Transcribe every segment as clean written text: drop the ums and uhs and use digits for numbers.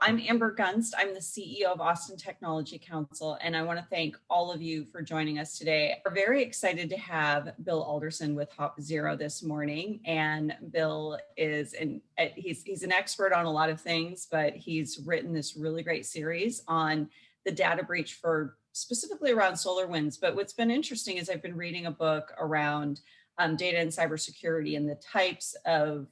I'm Amber Gunst. I'm the CEO of Austin Technology Council, and I want to thank all of you for joining us today. We're very excited to have Bill Alderson with Hop Zero this morning, and Bill is he's an expert on a lot of things, but he's written this really great series on the data breach for specifically around SolarWinds. But what's been interesting is I've been reading a book around data and cybersecurity and the types of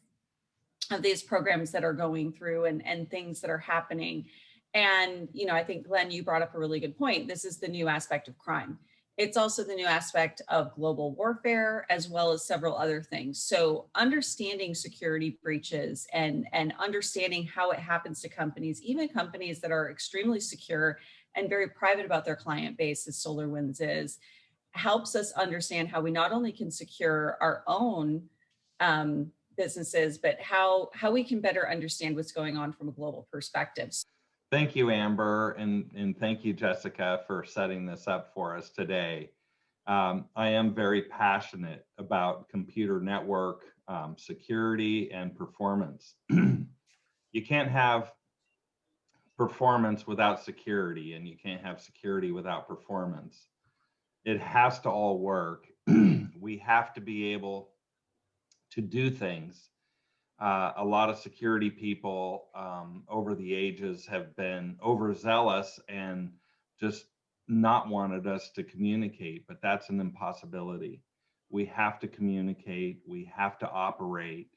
these programs that are going through and things that are happening. And, you know, I think, Glenn, you brought up a really good point. This is the new aspect of crime. It's also the new aspect of global warfare, as well as several other things. So understanding security breaches and understanding how it happens to companies, even companies that are extremely secure and very private about their client base, as SolarWinds is, helps us understand how we not only can secure our own businesses, but how we can better understand what's going on from a global perspective. Thank you, Amber, and thank you, Jessica, for setting this up for us today. I am very passionate about computer network security and performance. You can't have performance without security, and you can't have security without performance. It has to all work. We have to be able to do things. A lot of security people over the ages have been overzealous and just not wanted us to communicate, but that's an impossibility. We have to communicate, we have to operate.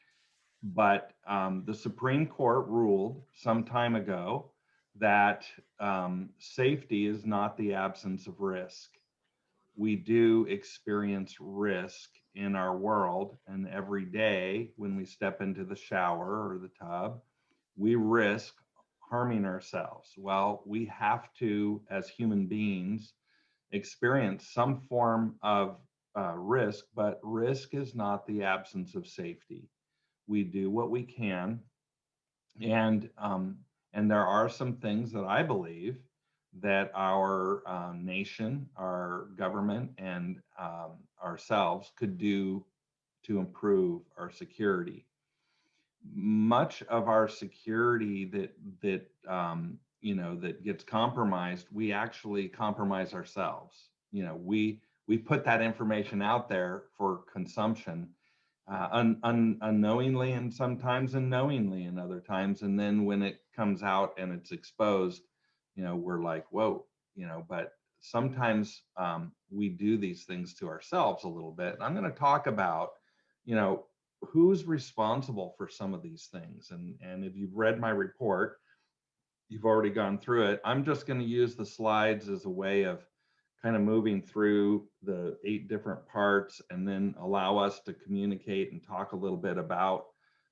But the Supreme Court ruled some time ago that safety is not the absence of risk. We do experience risk in our world, and every day when we step into the shower or the tub, we risk harming ourselves. Well, we have to, as human beings, experience some form of risk, but risk is not the absence of safety. We do what we can, and there are some things that I believe that our nation, our government, and ourselves could do to improve our security. Much of our security that gets compromised, we actually compromise ourselves. You know, we put that information out there for consumption, unknowingly, and sometimes unknowingly, and other times. And then when it comes out and it's exposed, you know, we're like, whoa, you know, but sometimes we do these things to ourselves a little bit. And I'm going to talk about, you know, who's responsible for some of these things. And if you've read my report, you've already gone through it. I'm just going to use the slides as a way of kind of moving through the 8 different parts, and then allow us to communicate and talk a little bit about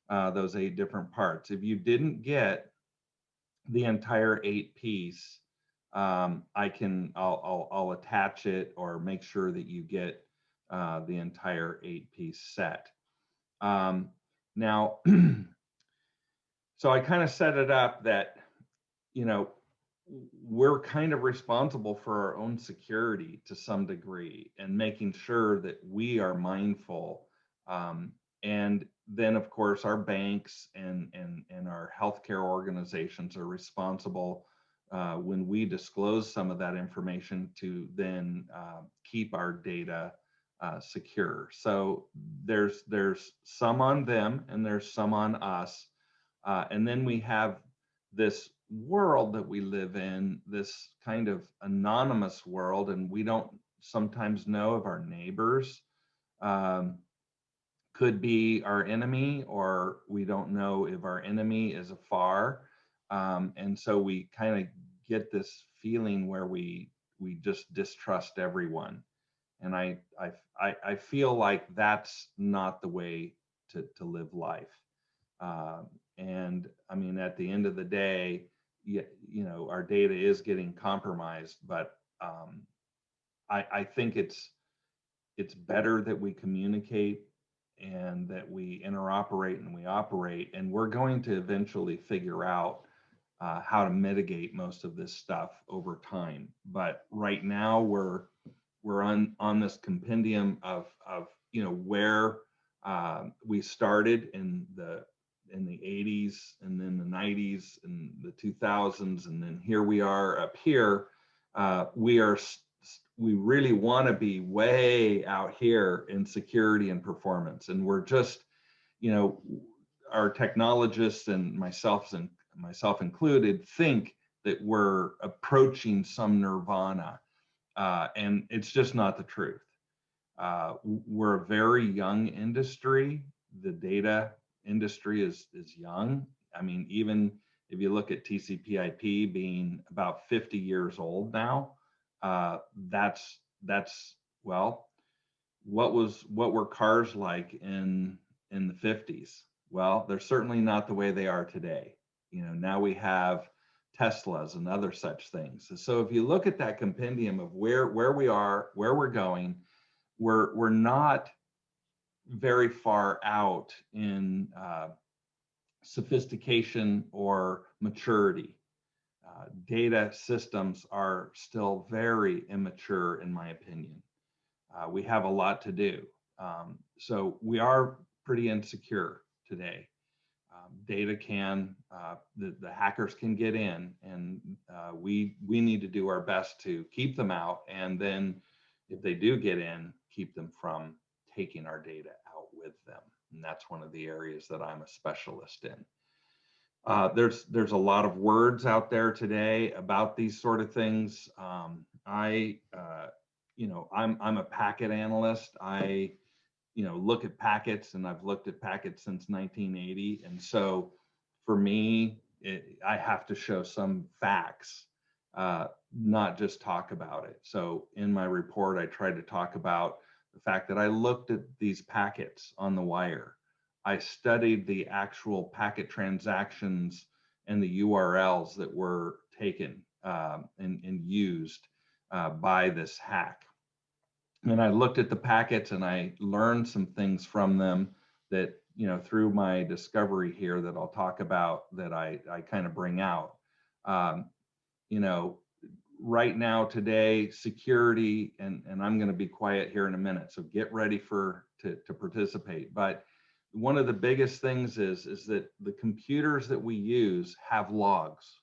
those 8 different parts. If you didn't get the entire 8 piece, I'll attach it or make sure that you get the entire 8 piece set. Now, so I kind of set it up that, you know, we're kind of responsible for our own security to some degree, and making sure that we are mindful. And then, of course, our banks and our healthcare organizations are responsible when we disclose some of that information to then keep our data secure. So there's some on them and there's some on us. And then we have this world that we live in, this kind of anonymous world, and we don't sometimes know if our neighbors could be our enemy, or we don't know if our enemy is afar. And so we kind of get this feeling where we just distrust everyone. And I feel like that's not the way to live life. And I mean, at the end of the day, you know, our data is getting compromised, but I think it's better that we communicate and that we interoperate and we operate, and we're going to eventually figure out how to mitigate most of this stuff over time. But right now we're on this compendium of you know, where we started in the in the 80s and then the 90s and the 2000s, and then here we are up here. We really want to be way out here in security and performance, and we're just, our technologists and myself included think that we're approaching some nirvana, and it's just not the truth. We're a very young industry. The data industry is young. I mean, even if you look at TCP/IP being about 50 years old now, that's well, what were cars like in the 50s? Well, they're certainly not the way they are today. Now we have Teslas and other such things. So if you look at that compendium of where we are, where we're going, we're not very far out in sophistication or maturity. Data systems are still very immature, in my opinion. We have a lot to do. So we are pretty insecure today. Data the hackers can get in, and we need to do our best to keep them out. And then if they do get in, keep them from taking our data out with them. And that's one of the areas that I'm a specialist in. There's a lot of words out there today about these sort of things. I'm a packet analyst. I look at packets, and I've looked at packets since 1980. And so for me, I have to show some facts, not just talk about it. So in my report, I try to talk about the fact that I looked at these packets on the wire. I studied the actual packet transactions and the URLs that were taken and used by this hack. And I looked at the packets, and I learned some things from them that, through my discovery here that I'll talk about, that I kind of bring out. Right now, today, security, and I'm going to be quiet here in a minute, so get ready to participate. But one of the biggest things is that the computers that we use have logs.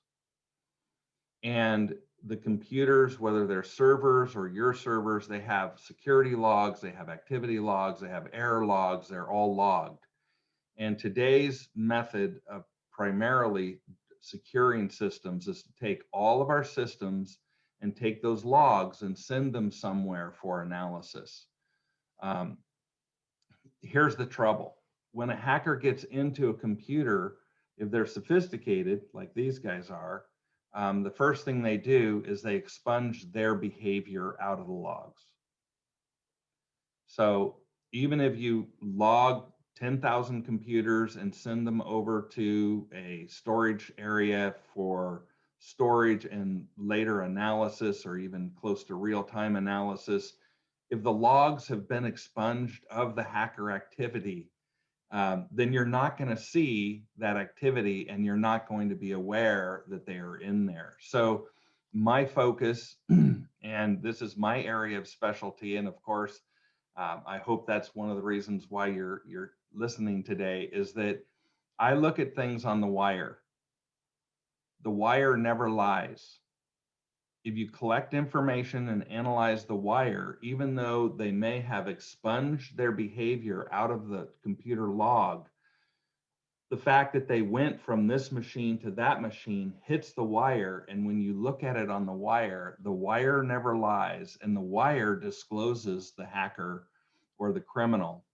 And the computers, whether they're servers or your servers, they have security logs, they have activity logs, they have error logs, they're all logged. And today's method of primarily securing systems is to take all of our systems and take those logs and send them somewhere for analysis. Here's the trouble. When a hacker gets into a computer, if they're sophisticated, like these guys are, the first thing they do is they expunge their behavior out of the logs. So even if you log 10,000 computers and send them over to a storage area for storage and later analysis, or even close to real-time analysis, if the logs have been expunged of the hacker activity, then you're not going to see that activity, and you're not going to be aware that they are in there. So my focus, and this is my area of specialty, and of course, I hope that's one of the reasons why you're listening today, is that I look at things on the wire. The wire never lies. If you collect information and analyze the wire, even though they may have expunged their behavior out of the computer log, the fact that they went from this machine to that machine hits the wire. And when you look at it on the wire never lies, and the wire discloses the hacker or the criminal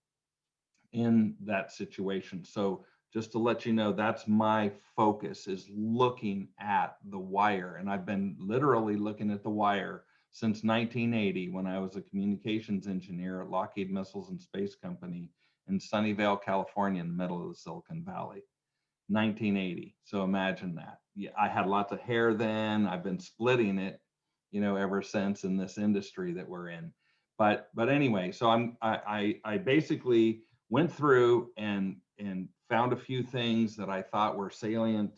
in that situation. So just to let you know, that's my focus, is looking at the wire. And I've been literally looking at the wire since 1980, when I was a communications engineer at Lockheed Missiles and Space Company in Sunnyvale, California, in the middle of the Silicon Valley. 1980. So imagine that. Yeah, I had lots of hair then. I've been splitting it, ever since, in this industry that we're in. But anyway, so I basically went through and found a few things that I thought were salient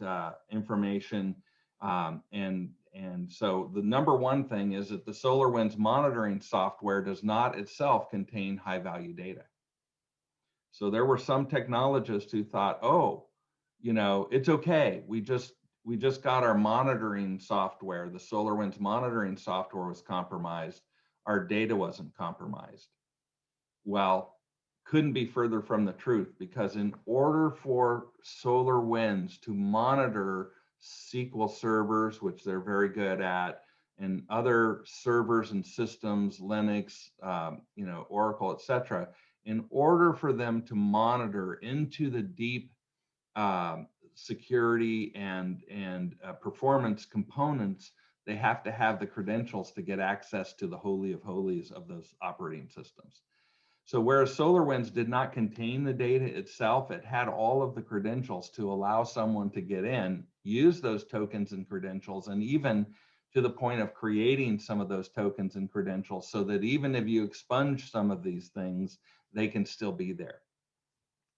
information. And so the number one thing is that the SolarWinds monitoring software does not itself contain high value data. So there were some technologists who thought, oh, it's okay. We just got our monitoring software. The SolarWinds monitoring software was compromised. Our data wasn't compromised. Well, couldn't be further from the truth, because in order for SolarWinds to monitor SQL servers, which they're very good at, and other servers and systems, Linux, Oracle, etc., in order for them to monitor into the deep security and performance components, they have to have the credentials to get access to the holy of holies of those operating systems. So whereas SolarWinds did not contain the data itself, it had all of the credentials to allow someone to get in, use those tokens and credentials, and even to the point of creating some of those tokens and credentials, so that even if you expunge some of these things, they can still be there.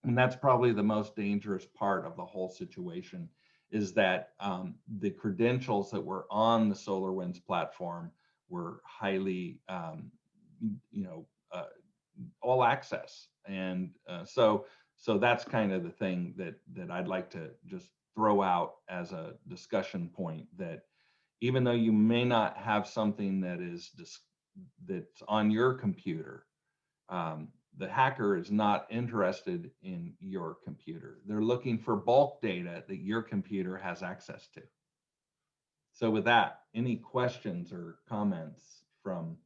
And that's probably the most dangerous part of the whole situation, is that the credentials that were on the SolarWinds platform were highly, all access. And so that's kind of the thing that I'd like to just throw out as a discussion point, that even though you may not have something that's on your computer, the hacker is not interested in your computer. They're looking for bulk data that your computer has access to. So with that, any questions or comments from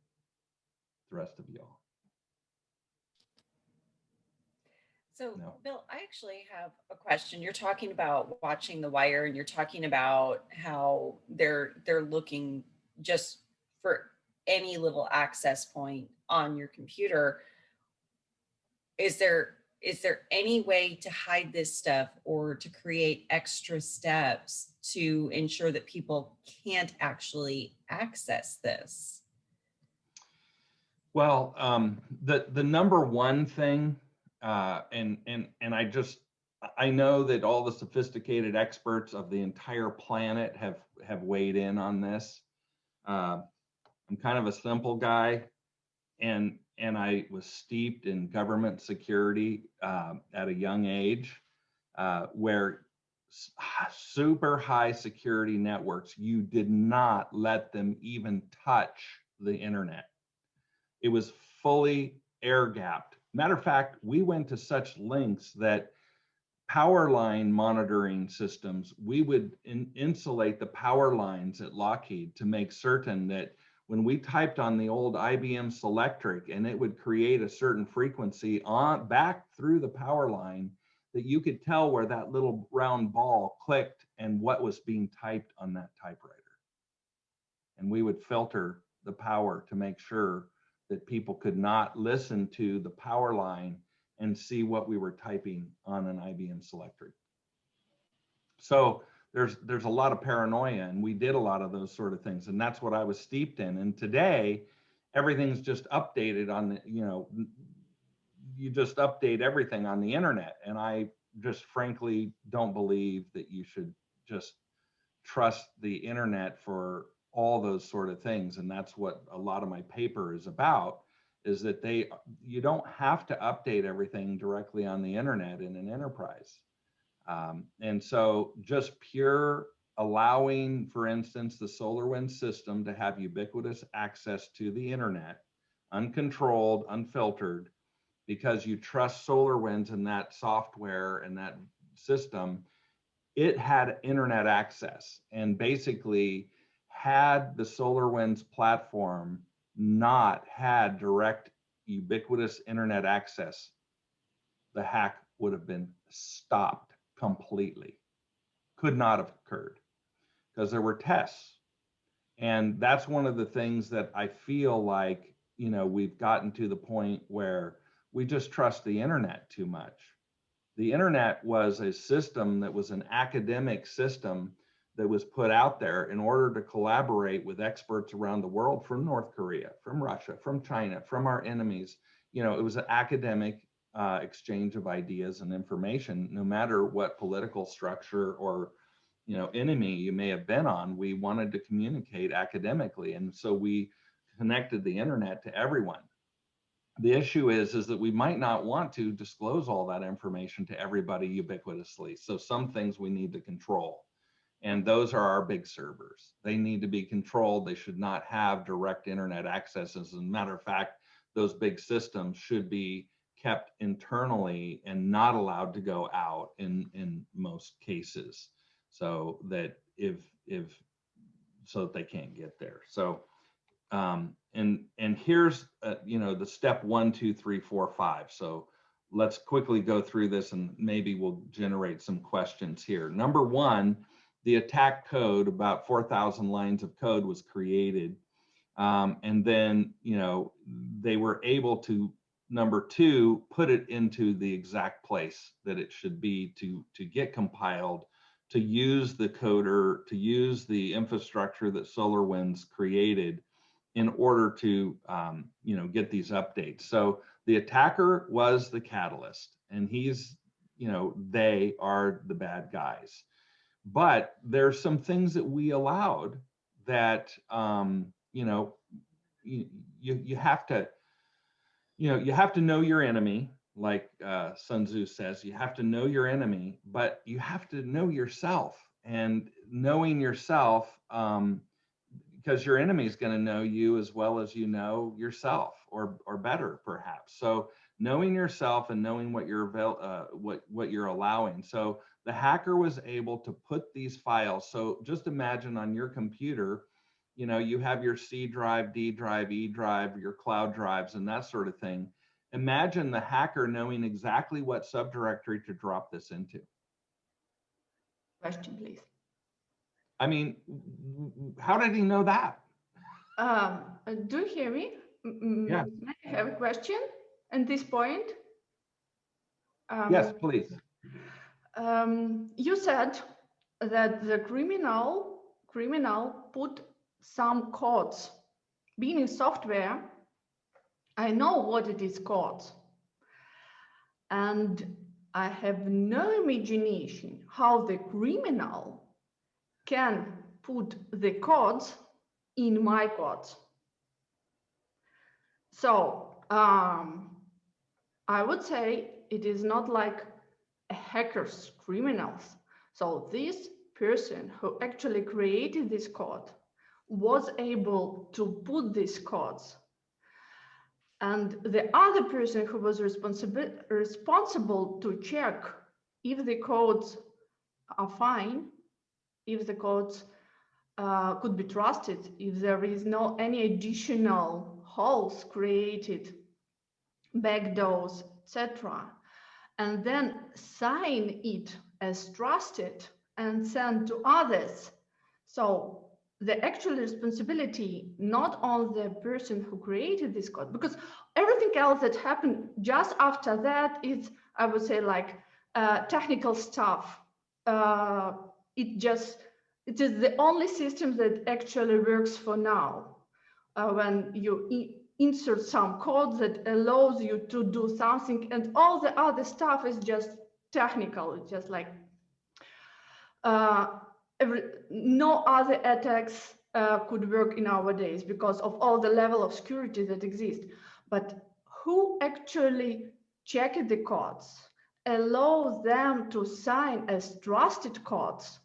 the rest of y'all? So, no. Bill, I actually have a question. You're talking about watching the wire, and you're talking about how they're looking just for any little access point on your computer. Is there any way to hide this stuff, or to create extra steps to ensure that people can't actually access this? Well, the number one thing, and I know that all the sophisticated experts of the entire planet have weighed in on this. I'm kind of a simple guy, and I was steeped in government security at a young age, where super high security networks, you did not let them even touch the internet. It was fully air gapped. Matter of fact, we went to such lengths that power line monitoring systems, we would insulate the power lines at Lockheed to make certain that when we typed on the old IBM Selectric and it would create a certain frequency back through the power line, that you could tell where that little round ball clicked and what was being typed on that typewriter. And we would filter the power to make sure that people could not listen to the power line and see what we were typing on an IBM Selectric. So there's a lot of paranoia, and we did a lot of those sort of things, and that's what I was steeped in. And today, everything's just updated on the, you just update everything on the internet. And I just frankly don't believe that you should just trust the internet for all those sort of things. And that's what a lot of my paper is about, is that you don't have to update everything directly on the internet in an enterprise. And so just pure allowing, for instance, the SolarWinds system to have ubiquitous access to the internet, uncontrolled, unfiltered, because you trust SolarWinds and that software and that system, it had internet access. And basically, had the SolarWinds platform not had direct ubiquitous internet access, the hack would have been stopped completely. Could not have occurred, because there were tests. And that's one of the things that I feel like, we've gotten to the point where we just trust the internet too much. The internet was a system that was an academic system that was put out there in order to collaborate with experts around the world, from North Korea, from Russia, from China, from our enemies. It was an academic exchange of ideas and information. No matter what political structure or enemy you may have been on, we wanted to communicate academically, and so we connected the internet to everyone. The issue is that we might not want to disclose all that information to everybody ubiquitously. So some things we need to control. And those are our big servers. They need to be controlled. They should not have direct internet access. As a matter of fact, those big systems should be kept internally and not allowed to go out in most cases, so that so that they can't get there. So and here's the step 1, 2, 3, 4, 5. So let's quickly go through this and maybe we'll generate some questions here. Number 1, the attack code, about 4,000 lines of code was created. And then, they were able to, number 2, put it into the exact place that it should be to get compiled, to use the coder, to use the infrastructure that SolarWinds created in order to, get these updates. So the attacker was the catalyst, and they are the bad guys. But there's some things that we allowed that, you have to, you have to know your enemy, like Sun Tzu says. You have to know your enemy, but you have to know yourself. And knowing yourself, because your enemy is going to know you as well as you know yourself, or better perhaps. So knowing yourself and knowing what you're what you're allowing. So the hacker was able to put these files. So just imagine on your computer, you have your C drive, D drive, E drive, your cloud drives, and that sort of thing. Imagine the hacker knowing exactly what subdirectory to drop this into. Question, please. I mean, how did he know that? Do you hear me? Yeah. May I have a question at this point? Yes, please. You said that the criminal put some codes. Being in software, I know what it is codes. And I have no imagination how the criminal can put the codes in my codes. So I would say it is not like a hacker's criminals. So this person who actually created this code was able to put these codes. And the other person who was responsible to check if the codes are fine, if the codes could be trusted, if there is no any additional holes created, backdoors, etc., and then sign it as trusted and send to others. So the actual responsibility not on the person who created this code, because everything else that happened just after that is, I would say, like technical stuff. It is the only system that actually works for now. When you insert some code that allows you to do something, and all the other stuff is just technical. It's just like no other attacks could work in our days because of all the level of security that exists. But who actually checked the codes, allow them to sign as trusted codes?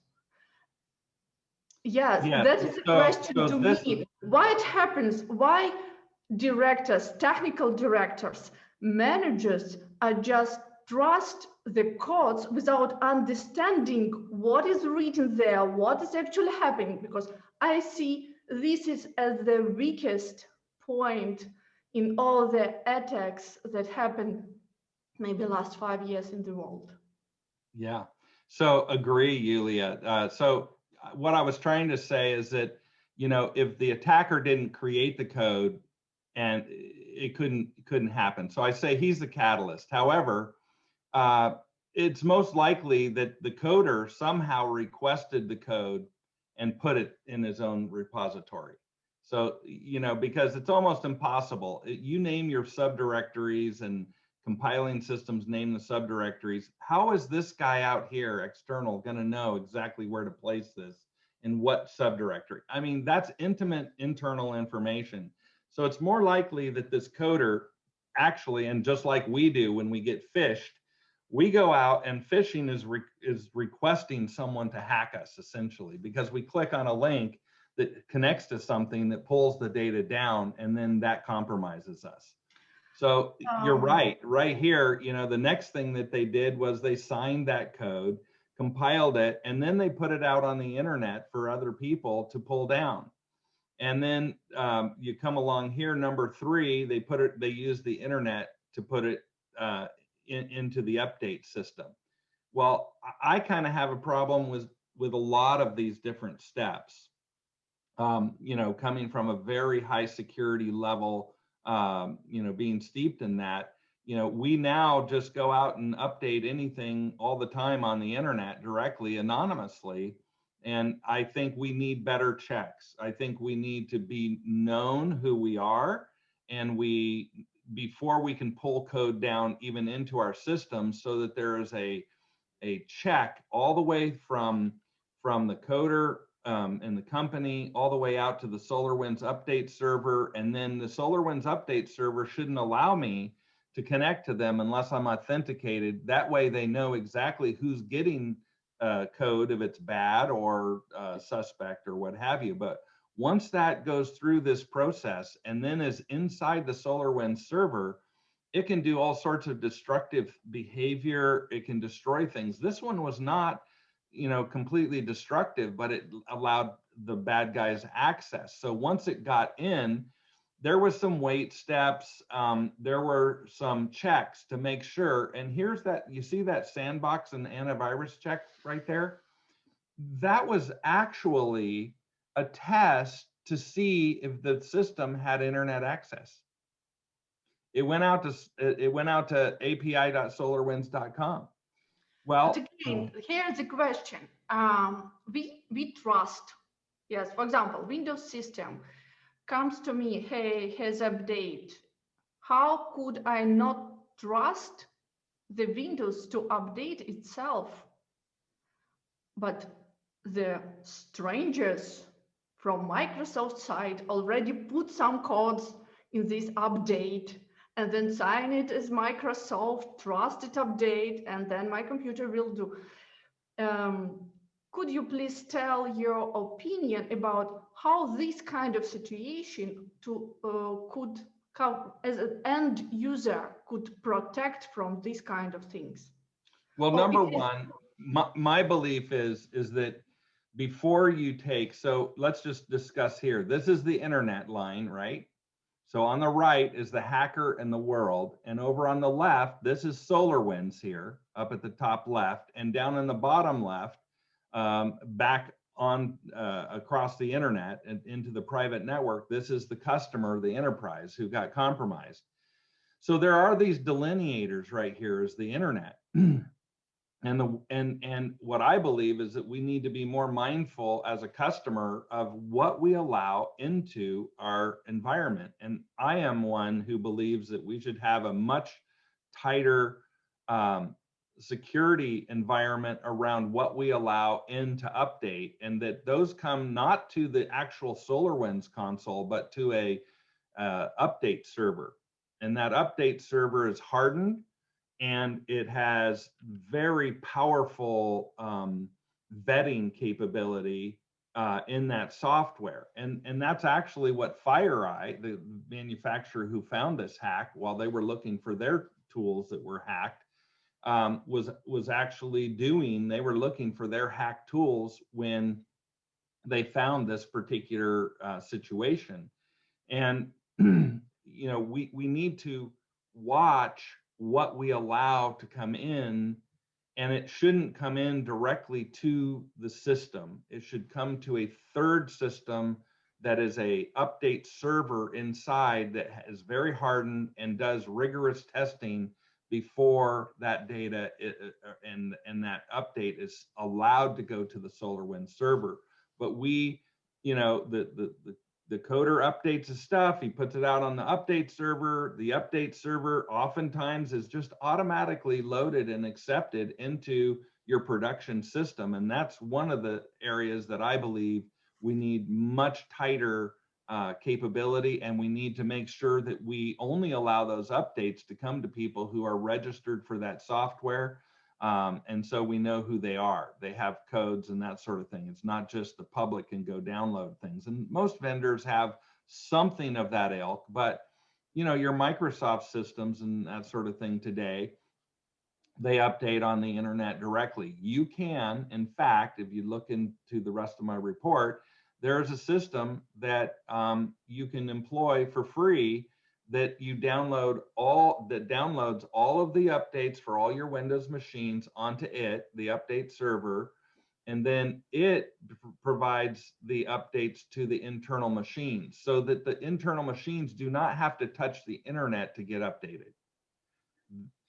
Yes, that is the question to me. Why it happens? Why directors, technical directors, managers are just trust the codes without understanding what is written there, what is actually happening? Because I see this is as the weakest point in all the attacks that happened maybe last 5 years in the world. Yeah, so agree, Yulia. So what I was trying to say is that, if the attacker didn't create the code, and it couldn't happen. So I say he's the catalyst. However, it's most likely that the coder somehow requested the code and put it in his own repository. So, because it's almost impossible. You name your subdirectories, and compiling systems name the subdirectories. How is this guy out here, external, going to know exactly where to place this in what subdirectory? I mean, that's intimate internal information. So it's more likely that this coder actually, and just like we do when we get phished, we go out and phishing is requesting someone to hack us essentially, because we click on a link that connects to something that pulls the data down, and then that compromises us. So you're right here, you know, the next thing that they did was they signed that code, compiled it, and then they put it out on the internet for other people to pull down. And then you come along here, number 3, they use the internet to put it into the update system. Well, I kind of have a problem with a lot of these different steps. You know, coming from a very high security level, you know, being steeped in that, you know, we now just go out and update anything all the time on the internet directly, anonymously. And I think we need better checks. I think we need to be known who we are, and before we can pull code down even into our system, so that there is a check all the way from the coder and the company all the way out to the SolarWinds update server. And then the SolarWinds update server shouldn't allow me to connect to them unless I'm authenticated. That way they know exactly who's getting code if it's bad or suspect or what have you. But once that goes through this process and then is inside the SolarWinds server, it can do all sorts of destructive behavior. It can destroy things. This one was not, you know, completely destructive, but it allowed the bad guys access. So once it got in, there was some wait steps. There were some checks to make sure. And here's that, you see that sandbox and antivirus check right there? That was actually a test to see if the system had internet access. It went out to api.solarwinds.com. Well, but again, here's the question. We trust, yes, for example, Windows system comes to me, hey, has update. How could I not trust the Windows to update itself? But the strangers from Microsoft side already put some codes in this update and then sign it as Microsoft trusted update, and then my computer will do. Could you please tell your opinion about how this kind of situation could come as an end user could protect from this kind of things? Well, number one, my belief is that before you take, so let's just discuss here. This is the internet line, right? So on the right is the hacker and the world. And over on the left, this is SolarWinds here, up at the top left. And down in the bottom left, back on across the internet and into the private network, this is the customer, the enterprise, who got compromised. So there are these delineators right here is the internet. And what I believe is that we need to be more mindful as a customer of what we allow into our environment. And I am one who believes that we should have a much tighter security environment around what we allow in to update, and that those come not to the actual SolarWinds console, but to a update server. And that update server is hardened, and it has very powerful vetting capability in that software. And that's actually what FireEye, the manufacturer who found this hack, while they were looking for their tools that were hacked, was actually doing. They were looking for their hack tools when they found this particular situation. And you know, we need to watch what we allow to come in, and it shouldn't come in directly to the system. It should come to a third system that is a update server inside that is very hardened and does rigorous testing before that data and that update is allowed to go to the SolarWinds server. But we, you know, the coder updates the stuff, he puts it out on the update server. The update server oftentimes is just automatically loaded and accepted into your production system. And that's one of the areas that I believe we need much tighter capability, and we need to make sure that we only allow those updates to come to people who are registered for that software. And so we know who they are. They have codes and that sort of thing. It's not just the public can go download things. And most vendors have something of that ilk, but your Microsoft systems and that sort of thing today, they update on the internet directly. You can, in fact, if you look into the rest of my report, there's a system that you can employ for free that downloads all of the updates for all your Windows machines onto it, the update server, and then it provides the updates to the internal machines so that the internal machines do not have to touch the internet to get updated.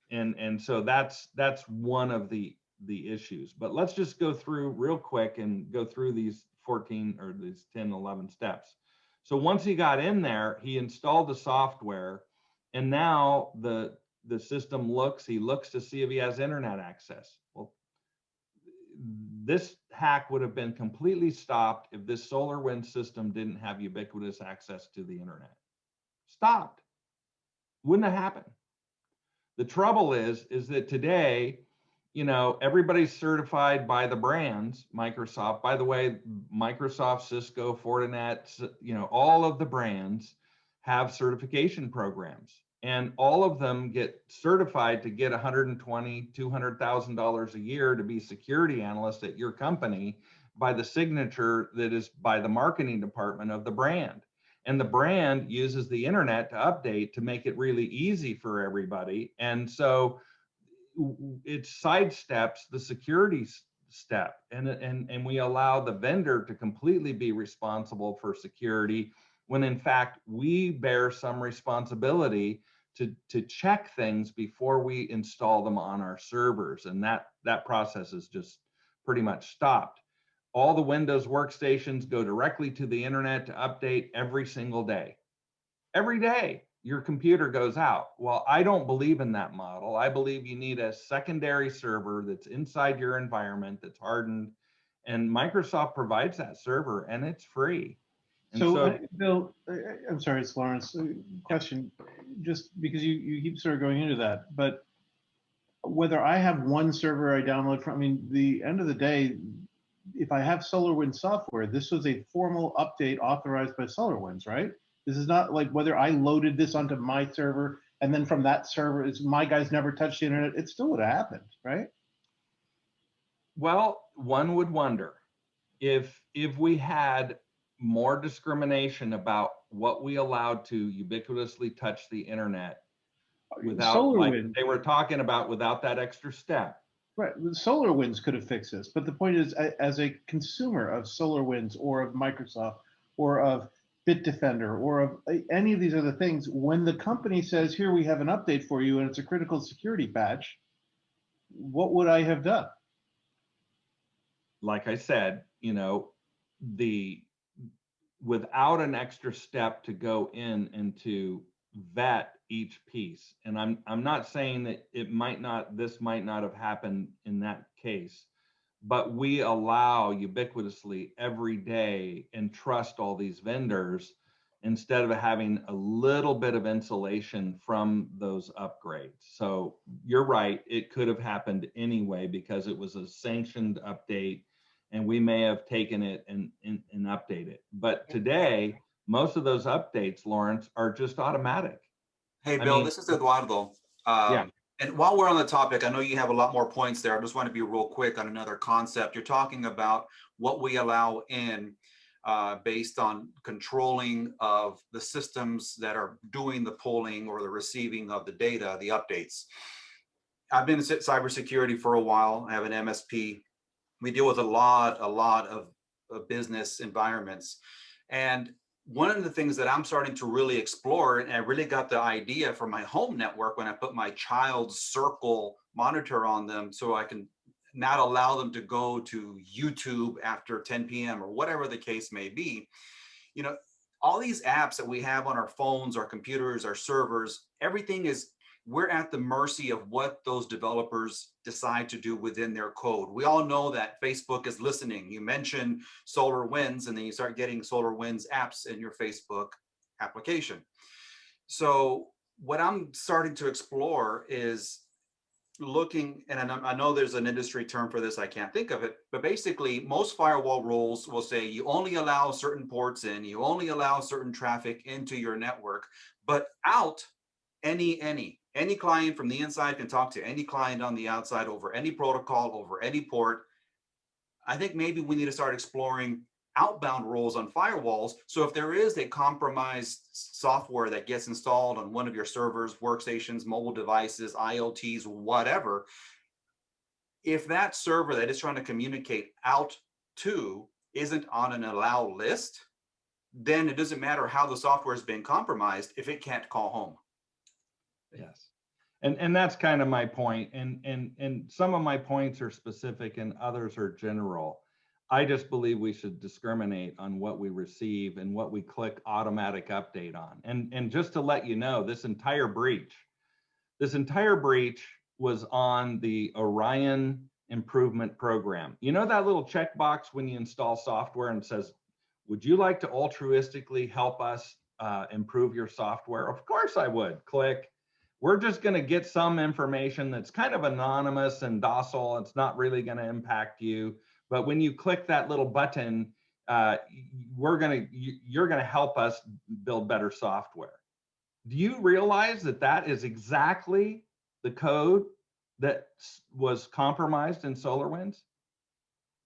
And so that's one of the issues. But let's just go through real quick and go through these 14 or these 10, 11 steps. So once he got in there, he installed the software, and now the system looks to see if he has internet access. Well, this hack would have been completely stopped if this SolarWinds system didn't have ubiquitous access to the internet. Stopped. Wouldn't have happened. The trouble is that today, everybody's certified by the brands, Microsoft. By the way, Microsoft, Cisco, Fortinet, all of the brands have certification programs, and all of them get certified to get $120,000, $200,000 a year to be security analysts at your company by the signature that is by the marketing department of the brand. And the brand uses the internet to update to make it really easy for everybody. And so it sidesteps the security step, and we allow the vendor to completely be responsible for security when in fact we bear some responsibility to check things before we install them on our servers. And that process is just pretty much stopped. All the Windows workstations go directly to the internet to update every single day. Every day your computer goes out. Well, I don't believe in that model. I believe you need a secondary server that's inside your environment, that's hardened, and Microsoft provides that server, and it's free. And so Bill, I'm sorry, it's Lawrence. Question, just because you keep sort of going into that, but whether I have one server I download from, the end of the day, if I have SolarWinds software, this was a formal update authorized by SolarWinds, right? This is not like whether I loaded this onto my server and then from that server, my guys never touched the internet, it still would have happened, right? Well, one would wonder if we had more discrimination about what we allowed to ubiquitously touch the internet without, like they were talking about, without that extra step. Right, SolarWinds could have fixed this, but the point is, as a consumer of SolarWinds or of Microsoft or of Bitdefender or of any of these other things, when the company says, here, we have an update for you and it's a critical security patch, what would I have done? Like I said, without an extra step to go in and to vet each piece. And I'm not saying that this might not have happened in that case, but we allow ubiquitously every day and trust all these vendors instead of having a little bit of insulation from those upgrades. So you're right, it could have happened anyway because it was a sanctioned update and we may have taken it and updated it. But today, most of those updates, Lawrence, are just automatic. Hey, Bill, this is Eduardo. Yeah. And while we're on the topic, I know you have a lot more points there. I just want to be real quick on another concept. You're talking about what we allow in based on controlling of the systems that are doing the pulling or the receiving of the data, the updates. I've been in cybersecurity for a while. I have an MSP. We deal with a lot of business environments. And one of the things that I'm starting to really explore, and I really got the idea for my home network when I put my child's Circle monitor on them so I can not allow them to go to YouTube after 10 p.m. or whatever the case may be. All these apps that we have on our phones, our computers, our servers, everything is we're at the mercy of what those developers decide to do within their code. We all know that Facebook is listening. You mentioned SolarWinds, and then you start getting SolarWinds apps in your Facebook application. So what I'm starting to explore is looking, and I know there's an industry term for this, I can't think of it, but basically most firewall rules will say you only allow certain ports in, you only allow certain traffic into your network, but out, any client from the inside can talk to any client on the outside over any protocol, over any port. I think maybe we need to start exploring outbound rules on firewalls. So if there is a compromised software that gets installed on one of your servers, workstations, mobile devices, IoTs, whatever, if that server that is trying to communicate out to isn't on an allow list, then it doesn't matter how the software has been compromised if it can't call home. Yes. And that's kind of my point. And some of my points are specific and others are general. I just believe we should discriminate on what we receive and what we click automatic update on. And just to let you know, this entire breach was on the Orion Improvement Program. You know that little checkbox when you install software and says, would you like to altruistically help us improve your software? Of course I would. Click. We're just going to get some information that's kind of anonymous and docile. It's not really going to impact you. But when you click that little button, you're going to help us build better software. Do you realize that that is exactly the code that was compromised in SolarWinds?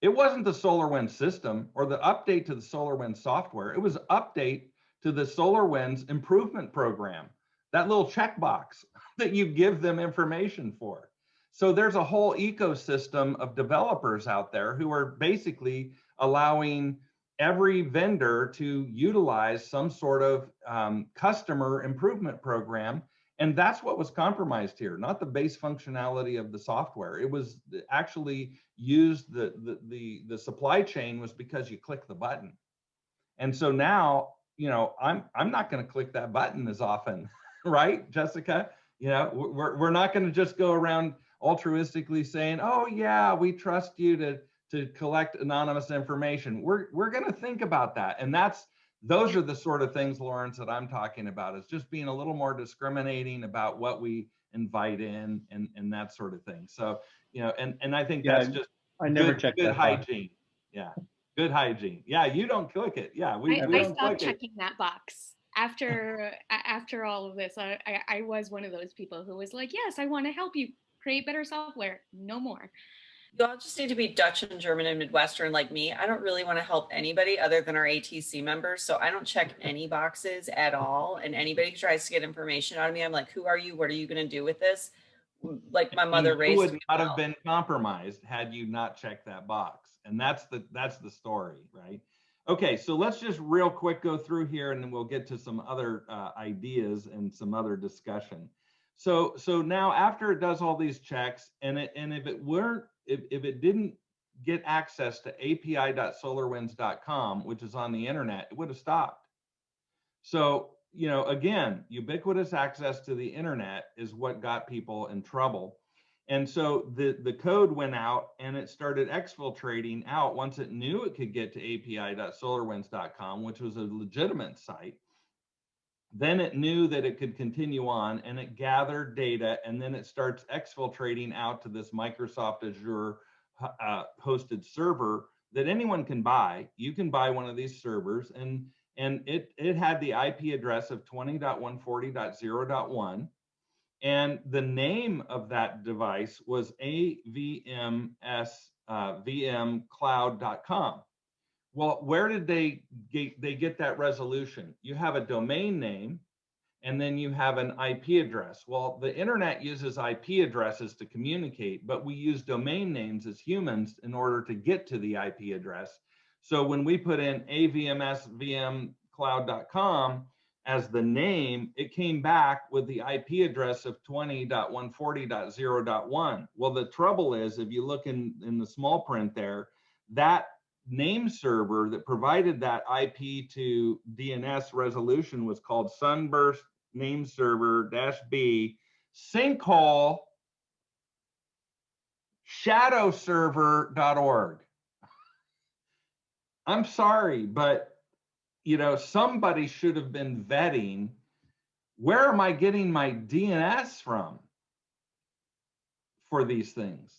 It wasn't the SolarWinds system or the update to the SolarWinds software. It was update to the SolarWinds improvement program, that little checkbox that you give them information for. So there's a whole ecosystem of developers out there who are basically allowing every vendor to utilize some sort of customer improvement program. And that's what was compromised here, not the base functionality of the software. It was actually used, the supply chain was because you click the button. And so now, you know, I'm not going to click that button as often, right, Jessica? You know, we're not going to just go around altruistically saying, oh yeah, we trust you to collect anonymous information. We're going to think about that. And those are the sort of things, Lawrence, that I'm talking about, is just being a little more discriminating about what we invite in and that sort of thing. So, you know, and I think that's just I never checked good that hygiene. Yeah. Good hygiene. Yeah, you don't click it. Yeah, I stopped checking that box after all of this. I was one of those people who was like, yes, I want to help you create better software. No more. You all just need to be Dutch and German and Midwestern like me. I don't really want to help anybody other than our ATC members. So I don't check any boxes at all. And anybody who tries to get information out of me, I'm like, who are you? What are you going to do with this? Like my mother raised me. You would not have been compromised had you not checked that box. And that's the story, right? Okay, so let's just real quick go through here and then we'll get to some other ideas and some other discussion. So now after it does all these checks, and if it didn't get access to api.solarwinds.com, which is on the internet, it would have stopped. So, you know, again, ubiquitous access to the internet is what got people in trouble. And so the code went out and it started exfiltrating out once it knew it could get to api.solarwinds.com, which was a legitimate site. Then it knew that it could continue on and it gathered data, and then it starts exfiltrating out to this Microsoft Azure hosted server that anyone can buy. You can buy one of these servers, and it had the IP address of 20.140.0.1. And the name of that device was avmsvmcloud.com. Well, where did they get that resolution? You have a domain name, and then you have an IP address. Well, the internet uses IP addresses to communicate, but we use domain names as humans in order to get to the IP address. So when we put in avmsvmcloud.com as the name, it came back with the IP address of 20.140.0.1. Well, the trouble is, if you look in the small print there, that name server that provided that IP to DNS resolution was called Sunburst Name Server -B sinkhole shadowserver.org. I'm sorry, but somebody should have been vetting, where am I getting my DNS from for these things?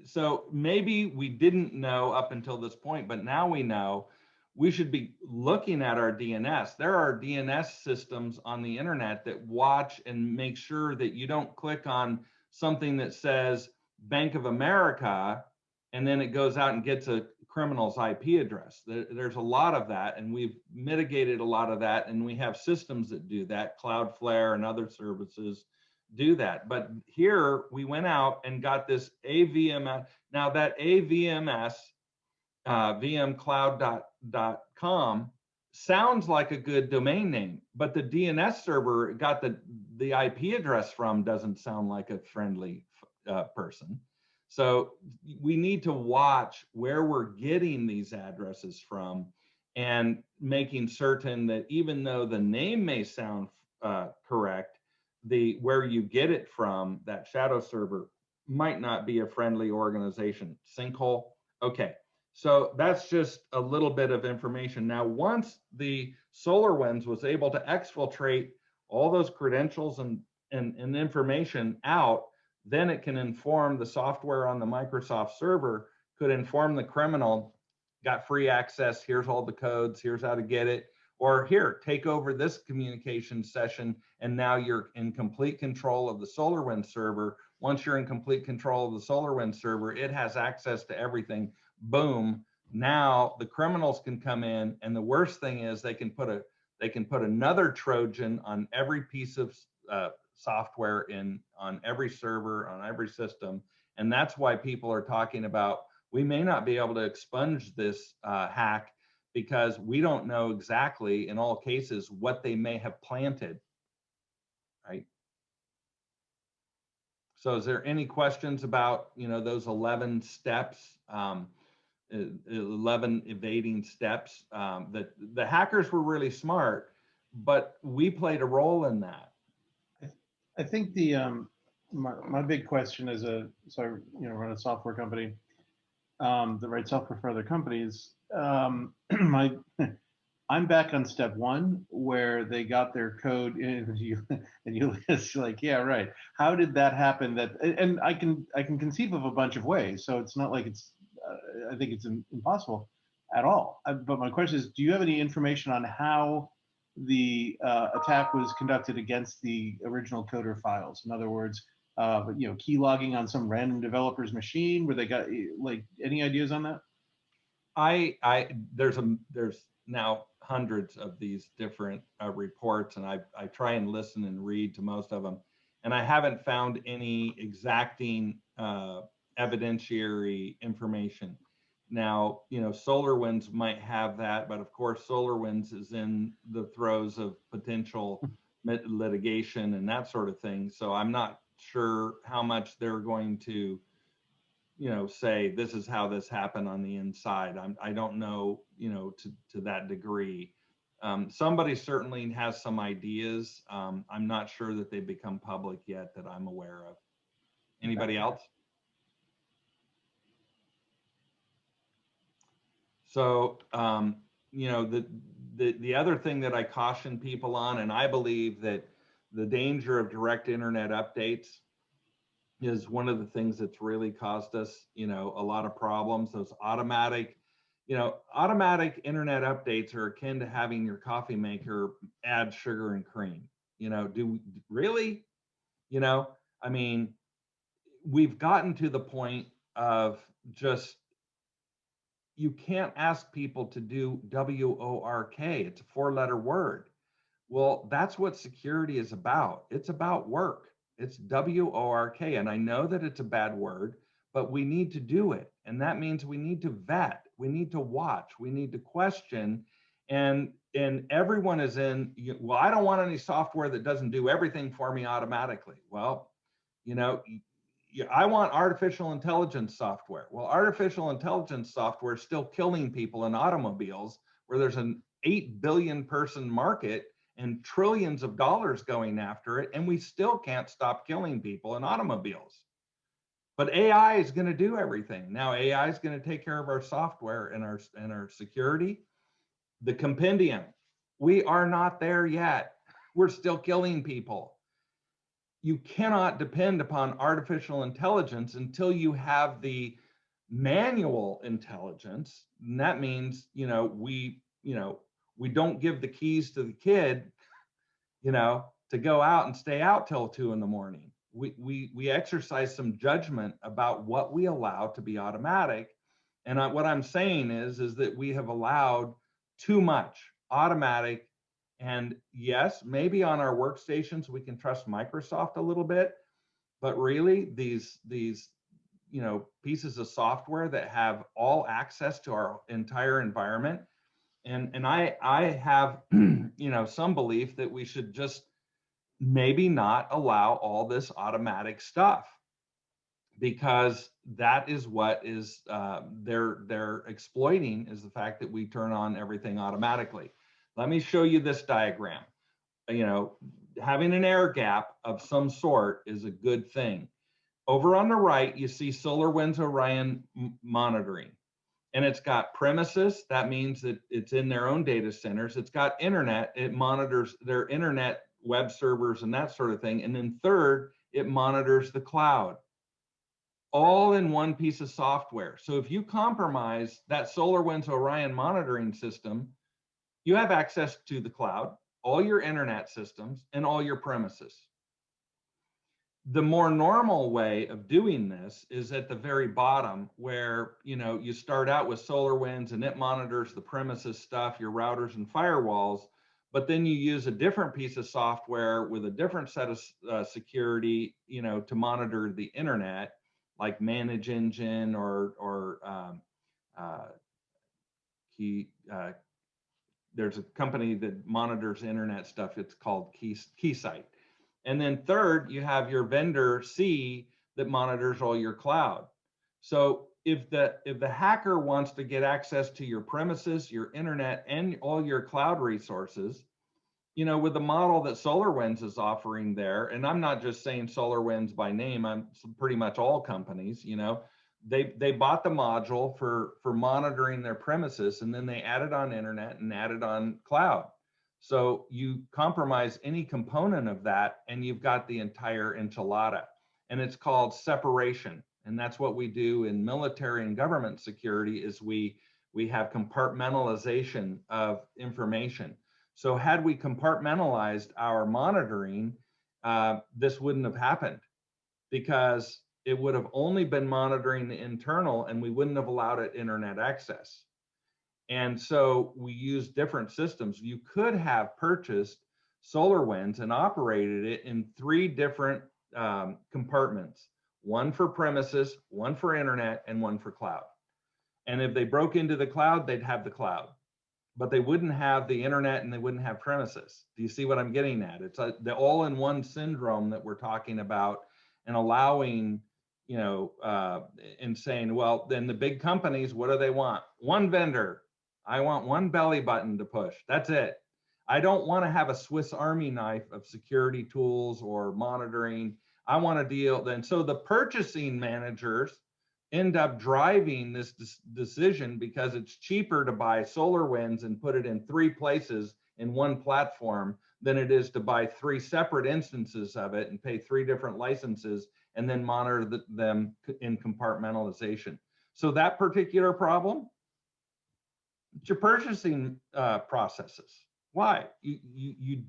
So maybe we didn't know up until this point, but now we know. We should be looking at our DNS. There are DNS systems on the internet that watch and make sure that you don't click on something that says Bank of America, and then it goes out and gets a criminal's IP address. There's a lot of that, and we've mitigated a lot of that, and we have systems that do that. Cloudflare and other services do that. But here we went out and got this AVMS. Now that AVMS, vmcloud.com, sounds like a good domain name, but the DNS server got the IP address from doesn't sound like a friendly person. So we need to watch where we're getting these addresses from, and making certain that even though the name may sound correct, where you get it from, that shadow server, might not be a friendly organization. Sinkhole. Okay. So that's just a little bit of information. Now, once the SolarWinds was able to exfiltrate all those credentials and information out, then it can inform the software on the Microsoft server, could inform the criminal, got free access, here's all the codes, here's how to get it, or here, take over this communication session, and now you're in complete control of the SolarWinds server. Once you're in complete control of the SolarWinds server, it has access to everything. Boom, now the criminals can come in, and the worst thing is they can put another Trojan on every piece of software on every server, on every system. And that's why people are talking about, we may not be able to expunge this hack, because we don't know exactly in all cases what they may have planted, right? So is there any questions about those 11 steps, 11 evading steps? That the hackers were really smart, but we played a role in that. I think my big question as I run a software company that writes software for other companies. I'm back on step one, where they got their code in, and you it's like, yeah, right. How did that happen? And I can conceive of a bunch of ways. So it's not like it's I think it's impossible at all. But my question is, do you have any information on how the attack was conducted against the original coder files? In other words, key logging on some random developer's machine, where they got, like, any ideas on that? There's now hundreds of these different reports, and I try and listen and read to most of them, and I haven't found any exacting evidentiary information. Now, SolarWinds might have that, but of course SolarWinds is in the throes of potential litigation and that sort of thing. So I'm not sure how much they're going to say this is how this happened on the inside. I don't know, to that degree. Somebody certainly has some ideas. I'm not sure that they've become public yet that I'm aware of. Anybody else? So, the other thing that I caution people on, and I believe that the danger of direct internet updates is one of the things that's really caused us, a lot of problems. Those automatic internet updates are akin to having your coffee maker add sugar and cream. Really? I mean, we've gotten to the point of just, you can't ask people to do WORK. It's a 4-letter word. Well, that's what security is about. It's about work. It's WORK. And I know that it's a bad word, but we need to do it. And that means we need to vet, we need to watch, we need to question. And everyone is well, I don't want any software that doesn't do everything for me automatically. Well, I want artificial intelligence software. Well, artificial intelligence software is still killing people in automobiles, where there's an 8 billion person market, and trillions of dollars going after it, and we still can't stop killing people in automobiles. But AI is going to do everything. Now AI is going to take care of our software and our security. The compendium, we are not there yet. We're still killing people. You cannot depend upon artificial intelligence until you have the manual intelligence. And that means, we don't give the keys to the kid, to go out and stay out till 2 a.m. We exercise some judgment about what we allow to be automatic. And what I'm saying is that we have allowed too much automatic. And yes, maybe on our workstations, we can trust Microsoft a little bit, but really these pieces of software that have all access to our entire environment. And I have, some belief that we should just maybe not allow all this automatic stuff, because that is what is they're exploiting, is the fact that we turn on everything automatically. Let me show you this diagram. Having an air gap of some sort is a good thing. Over on the right, you see SolarWinds Orion monitoring, and it's got premises. That means that it's in their own data centers. It's got internet. It monitors their internet web servers and that sort of thing. And then third, it monitors the cloud, all in one piece of software. So if you compromise that SolarWinds Orion monitoring system, you have access to the cloud, all your internet systems, and all your premises. The more normal way of doing this is at the very bottom, where you start out with SolarWinds and it monitors the premises stuff, your routers and firewalls, but then you use a different piece of software with a different set of security, to monitor the internet, like Manage Engine or there's a company that monitors internet stuff. It's called Keysight. And then third, you have your vendor C that monitors all your cloud. So if the hacker wants to get access to your premises, your internet, and all your cloud resources, with the model that SolarWinds is offering there, and I'm not just saying SolarWinds by name, I'm pretty much all companies, they bought the module for monitoring their premises, and then they added on internet and added on cloud. So you compromise any component of that, and you've got the entire enchilada. And it's called separation. And that's what we do in military and government security, is we have compartmentalization of information. So had we compartmentalized our monitoring, this wouldn't have happened, because it would have only been monitoring the internal, and we wouldn't have allowed it internet access. And so we use different systems. You could have purchased SolarWinds and operated it in 3 different compartments: one for premises, one for internet, and one for cloud. And if they broke into the cloud, they'd have the cloud, but they wouldn't have the internet and they wouldn't have premises. Do you see what I'm getting at? It's the all-in-one syndrome that we're talking about, and allowing, and saying, well, then the big companies, what do they want? One vendor. I want one belly button to push. That's it. I don't want to have a Swiss Army knife of security tools or monitoring. I want to deal. And so the purchasing managers end up driving this decision, because it's cheaper to buy SolarWinds and put it in 3 places in one platform than it is to buy 3 separate instances of it and pay 3 different licenses and then monitor them in compartmentalization. So that particular problem, it's your purchasing processes. Why? You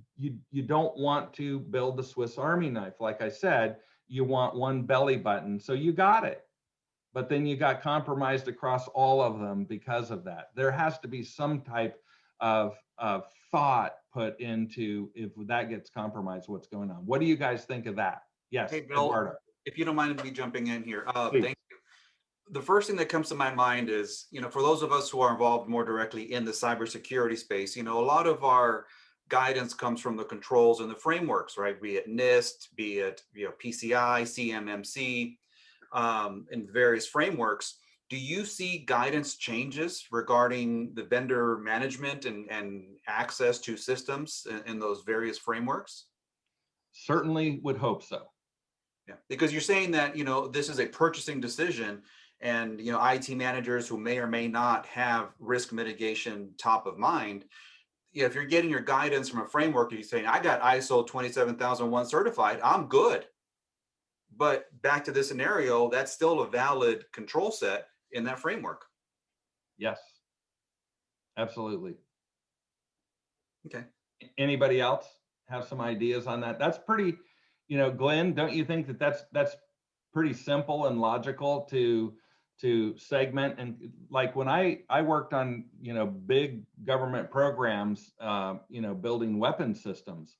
don't want to build the Swiss Army knife. Like I said, you want one belly button, so you got it. But then you got compromised across all of them because of that. There has to be some type of thought put into, if that gets compromised, what's going on. What do you guys think of that? Yes, Hey, Bill, Eduardo. If you don't mind me jumping in here, Please. thank you. The first thing that comes to my mind is, for those of us who are involved more directly in the cybersecurity space, a lot of our guidance comes from the controls and the frameworks, right? Be it NIST, be it PCI, CMMC, and various frameworks. Do you see guidance changes regarding the vendor management and access to systems in those various frameworks? Certainly would hope so. Yeah, because you're saying that, this is a purchasing decision, and, IT managers who may or may not have risk mitigation top of mind. Yeah, if you're getting your guidance from a framework, you're saying, I got ISO 27001 certified, I'm good. But back to this scenario, that's still a valid control set in that framework. Yes, absolutely. Okay. Anybody else have some ideas on that? That's pretty, Glenn, don't you think that that's pretty simple and logical to segment? And like when I worked on, big government programs, building weapon systems,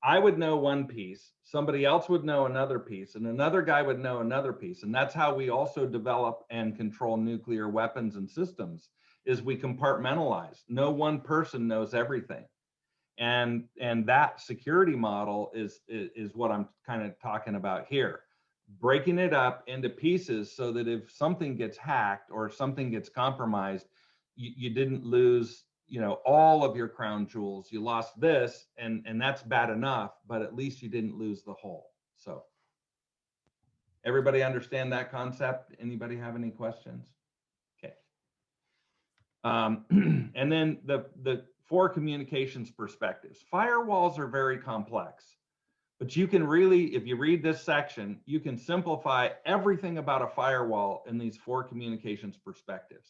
I would know one piece, somebody else would know another piece, and another guy would know another piece. And that's how we also develop and control nuclear weapons and systems, is we compartmentalize. No one person knows everything. And that security model is what I'm kind of talking about here. Breaking it up into pieces so that if something gets hacked or something gets compromised, you didn't lose, all of your crown jewels. You lost this, and that's bad enough, but at least you didn't lose the whole. So everybody understand that concept? Anybody have any questions? Okay. And then the 4 communications perspectives. Firewalls are very complex, but you can really, if you read this section, you can simplify everything about a firewall in these 4 communications perspectives.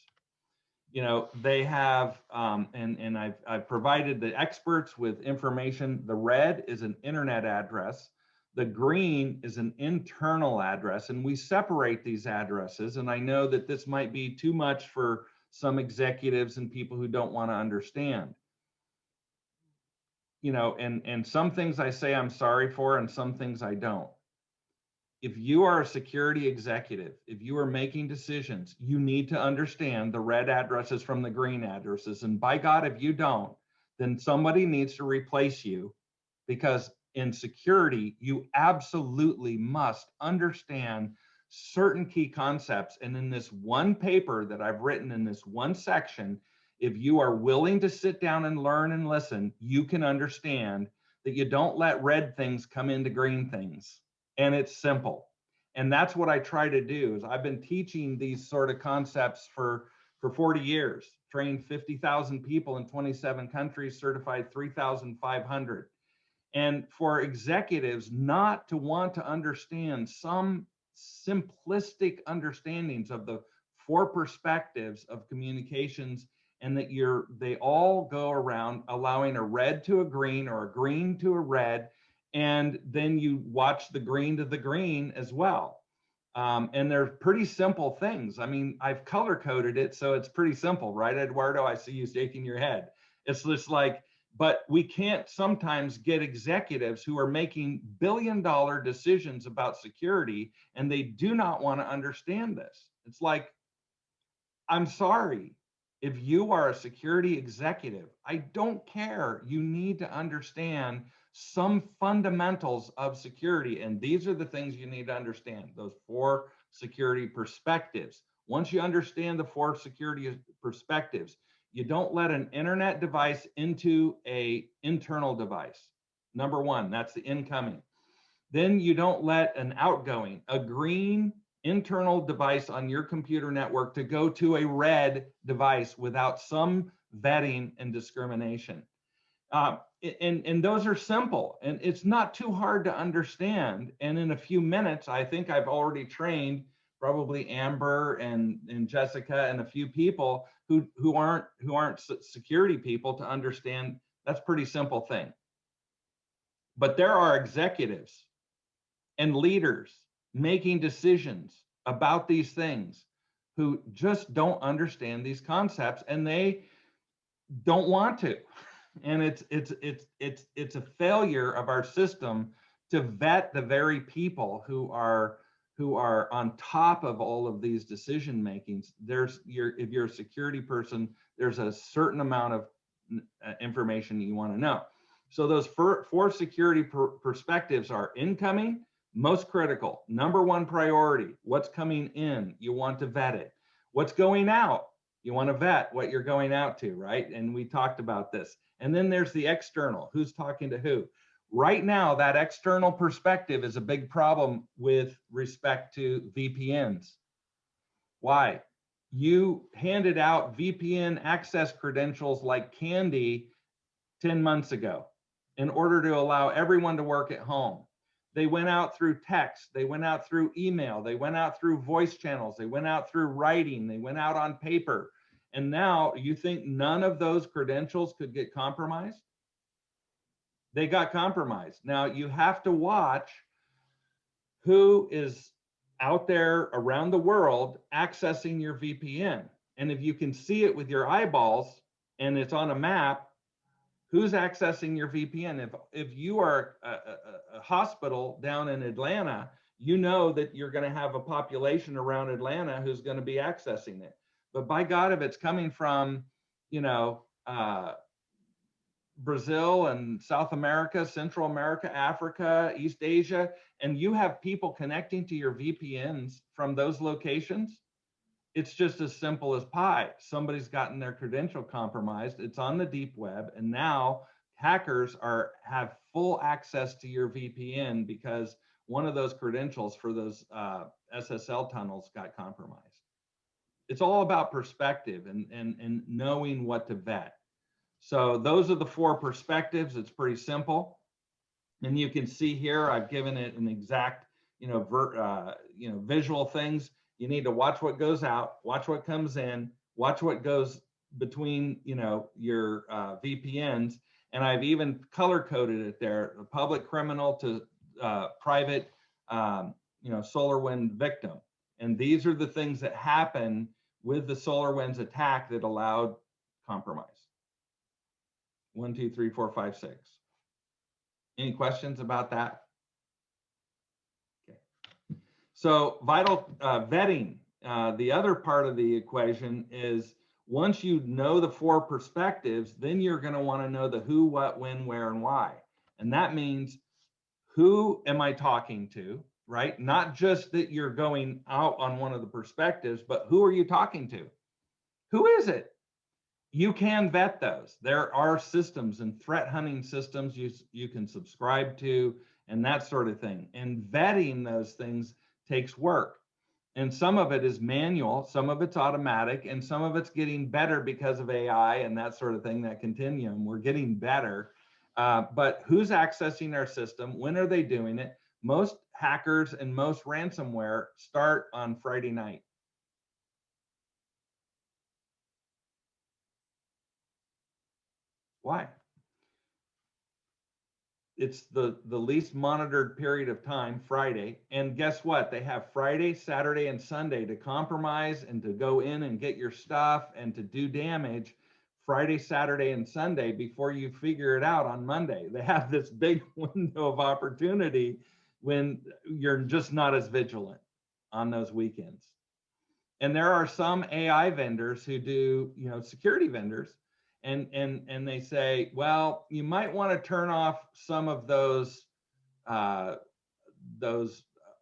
They have, and I've provided the experts with information. The red is an internet address. The green is an internal address, and we separate these addresses. And I know that this might be too much for some executives and people who don't want to understand. And some things I say I'm sorry for, and some things I don't. If you are a security executive, if you are making decisions, you need to understand the red addresses from the green addresses. And by God, if you don't, then somebody needs to replace you, because in security, you absolutely must understand certain key concepts. And in this one paper that I've written in this one section, if you are willing to sit down and learn and listen, you can understand that you don't let red things come into green things. And it's simple. And that's what I try to do. Is I've been teaching these sort of concepts for 40 years, trained 50,000 people in 27 countries, certified 3,500. And for executives not to want to understand some simplistic understandings of the 4 perspectives of communications, and that they all go around allowing a red to a green or a green to a red, and then you watch the green to the green as well. And they're pretty simple things. I mean, I've color coded it, so it's pretty simple, right, Eduardo? I see you shaking your head. It's just like, but we can't sometimes get executives who are making billion-dollar decisions about security, and they do not want to understand this. It's like, I'm sorry. If you are a security executive, I don't care. You need to understand some fundamentals of security. And these are the things you need to understand, those 4 security perspectives. Once you understand the 4 security perspectives, you don't let an internet device into an internal device. Number 1, that's the incoming. Then you don't let an outgoing, a green internal device on your computer network to go to a red device without some vetting and discrimination. And those are simple, and it's not too hard to understand. And in a few minutes, I think I've already trained probably Amber and Jessica and a few people who aren't security people to understand that's a pretty simple thing. But there are executives and leaders making decisions about these things who just don't understand these concepts, and they don't want to. And it's a failure of our system to vet the very people who are on top of all of these decision makings. If you're a security person, there's a certain amount of information you want to know. So those 4 security perspectives are incoming, most critical, number 1 priority, what's coming in, you want to vet it. What's going out? You want to vet what you're going out to, right? And we talked about this. And then there's the external, who's talking to who. Right now, that external perspective is a big problem with respect to VPNs. Why? You handed out VPN access credentials like candy 10 months ago in order to allow everyone to work at home. They went out through text, they went out through email, they went out through voice channels, they went out through writing, they went out on paper. And now you think none of those credentials could get compromised? They got compromised. Now you have to watch who is out there around the world accessing your VPN. And if you can see it with your eyeballs and it's on a map, who's accessing your VPN? If you are a hospital down in Atlanta, you know that you're going to have a population around Atlanta who's going to be accessing it. But by God, if it's coming from, Brazil and South America, Central America, Africa, East Asia, and you have people connecting to your VPNs from those locations, it's just as simple as pie. Somebody's gotten their credential compromised. It's on the deep web, and now hackers have full access to your VPN because one of those credentials for those SSL tunnels got compromised. It's all about perspective and knowing what to vet. So those are the 4 perspectives. It's pretty simple, and you can see here I've given it an exact, visual things. You need to watch what goes out, watch what comes in, watch what goes between, your VPNs. And I've even color coded it there, public criminal to private, SolarWinds victim. And these are the things that happen with the SolarWinds attack that allowed compromise. 1, 2, 3, 4, 5, 6. Any questions about that? Okay. So vital vetting, the other part of the equation is once you know the 4 perspectives, then you're going to want to know the who, what, when, where, and why. And that means who am I talking to, right? Not just that you're going out on one of the perspectives, but who are you talking to? Who is it? You can vet those. There are systems and threat hunting systems you can subscribe to and that sort of thing. And vetting those things takes work. And some of it is manual, some of it's automatic, and some of it's getting better because of AI and that sort of thing, that continuum. We're getting better. But who's accessing our system? When are they doing it? Most hackers and most ransomware start on Friday night. Why? It's the least monitored period of time, Friday. And guess what? They have Friday, Saturday, and Sunday to compromise and to go in and get your stuff and to do damage Friday, Saturday, and Sunday before you figure it out on Monday. They have this big window of opportunity when you're just not as vigilant on those weekends. And there are some AI vendors who do, security vendors, and they say, well, you might want to turn off some of those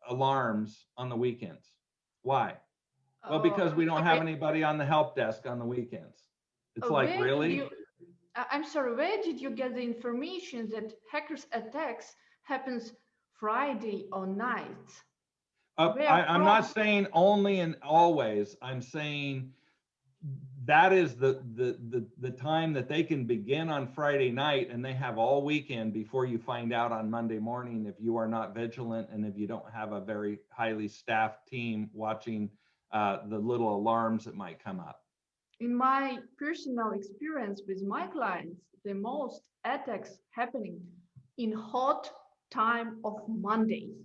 alarms on the weekends. Why? Well, because we don't have anybody on the help desk on the weekends. It's like, really? I'm sorry, where did you get the information that hackers attacks happens Friday or night? I'm not saying only and always. I'm saying that is the time that they can begin on Friday night, and they have all weekend before you find out on Monday morning if you are not vigilant and if you don't have a very highly staffed team watching the little alarms that might come up. In my personal experience with my clients, the most attacks happening in hot time of Mondays,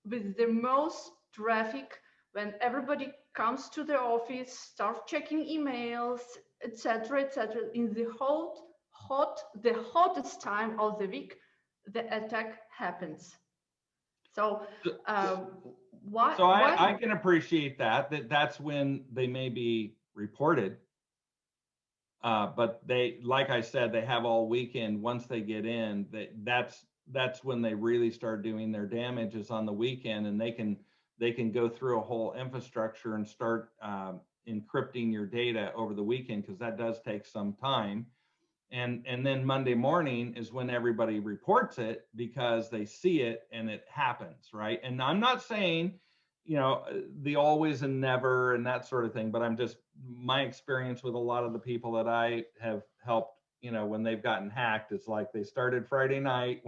with the most traffic, when everybody comes to the office, start checking emails, etc., in the the hottest time of the week, the attack happens. So I can appreciate that's when they may be reported. But they, like I said, they have all weekend. Once they get in, that's when they really start doing their damage, is on the weekend, and they can they can go through a whole infrastructure and start encrypting your data over the weekend, because that does take some time. And then Monday morning is when everybody reports it, because they see it and it happens, right? And I'm not saying, the always and never and that sort of thing, but I'm just, my experience with a lot of the people that I have helped, when they've gotten hacked, it's like they started Friday night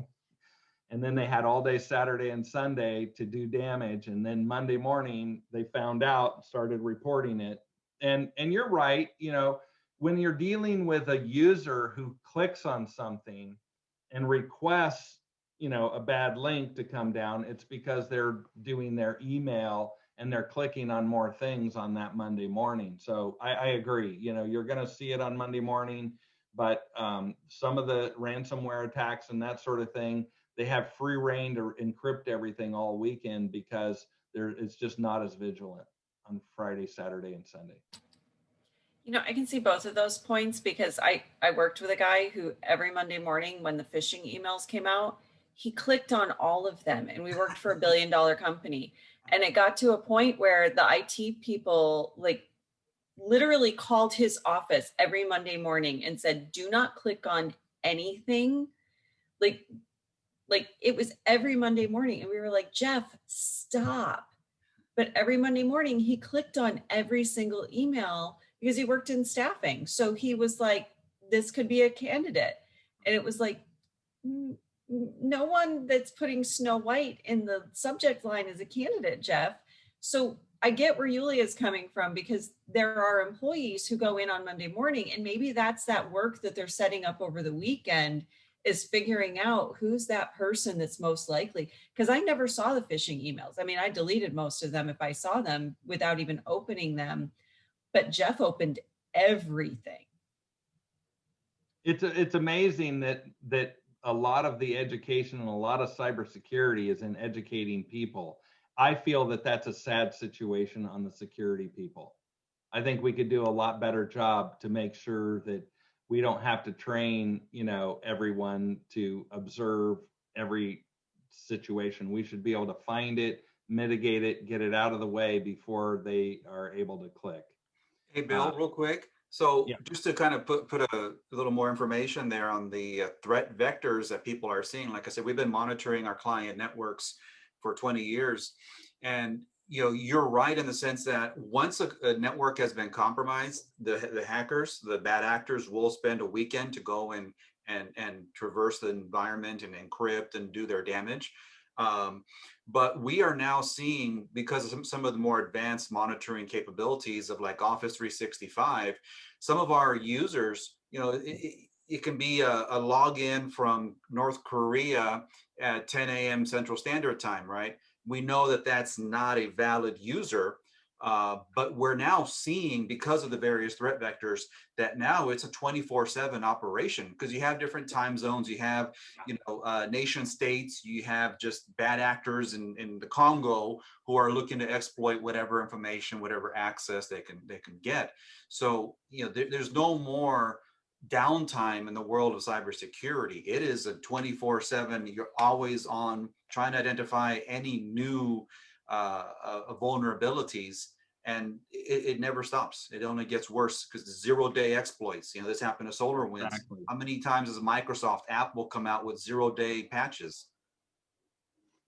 and then they had all day Saturday and Sunday to do damage. And then Monday morning they found out, started reporting it. And you're right, when you're dealing with a user who clicks on something and requests, a bad link to come down, it's because they're doing their email and they're clicking on more things on that Monday morning. So I agree, you're going to see it on Monday morning, but some of the ransomware attacks and that sort of thing, they have free reign to encrypt everything all weekend, because it's just not as vigilant on Friday, Saturday, and Sunday. I can see both of those points, because I worked with a guy who every Monday morning when the phishing emails came out, he clicked on all of them, and we worked for $1 billion company. And it got to a point where the IT people literally called his office every Monday morning and said, do not click on anything. Like it was every Monday morning. And we were like, Jeff, stop. But every Monday morning he clicked on every single email, because he worked in staffing. So he was like, this could be a candidate. And it was like, no one that's putting Snow White in the subject line is a candidate, Jeff. So I get where Yulia is coming from, because there are employees who go in on Monday morning, and maybe that's that work that they're setting up over the weekend, is figuring out who's that person that's most likely. Because I never saw the phishing emails. I mean, I deleted most of them if I saw them without even opening them. But Jeff opened everything. It's amazing that a lot of the education and a lot of cybersecurity is in educating people. I feel that that's a sad situation on the security people. I think we could do a lot better job to make sure that we don't have to train, everyone to observe every situation. We should be able to find it, mitigate it, get it out of the way before they are able to click. Hey, Bill, real quick. So yeah. Just to kind of put a little more information there on the threat vectors that people are seeing. Like I said, we've been monitoring our client networks for 20 years. And you're right in the sense that once a network has been compromised, the hackers, the bad actors will spend a weekend to go and traverse the environment and encrypt and do their damage. But we are now seeing, because of some of the more advanced monitoring capabilities of like Office 365, some of our users, it can be a login from North Korea at 10 a.m. Central Standard Time, right? We know that that's not a valid user, but we're now seeing, because of the various threat vectors, that now it's a 24/7 operation, because you have different time zones, you have, nation states, you have just bad actors in the Congo who are looking to exploit whatever information, whatever access they can get. So, there's no more downtime in the world of cybersecurity. It is a 24/7. You're always on, trying to identify any new vulnerabilities, and it never stops. It only gets worse, because the zero-day exploits. This happened to SolarWinds. Exactly. How many times does a Microsoft app will come out with zero-day patches?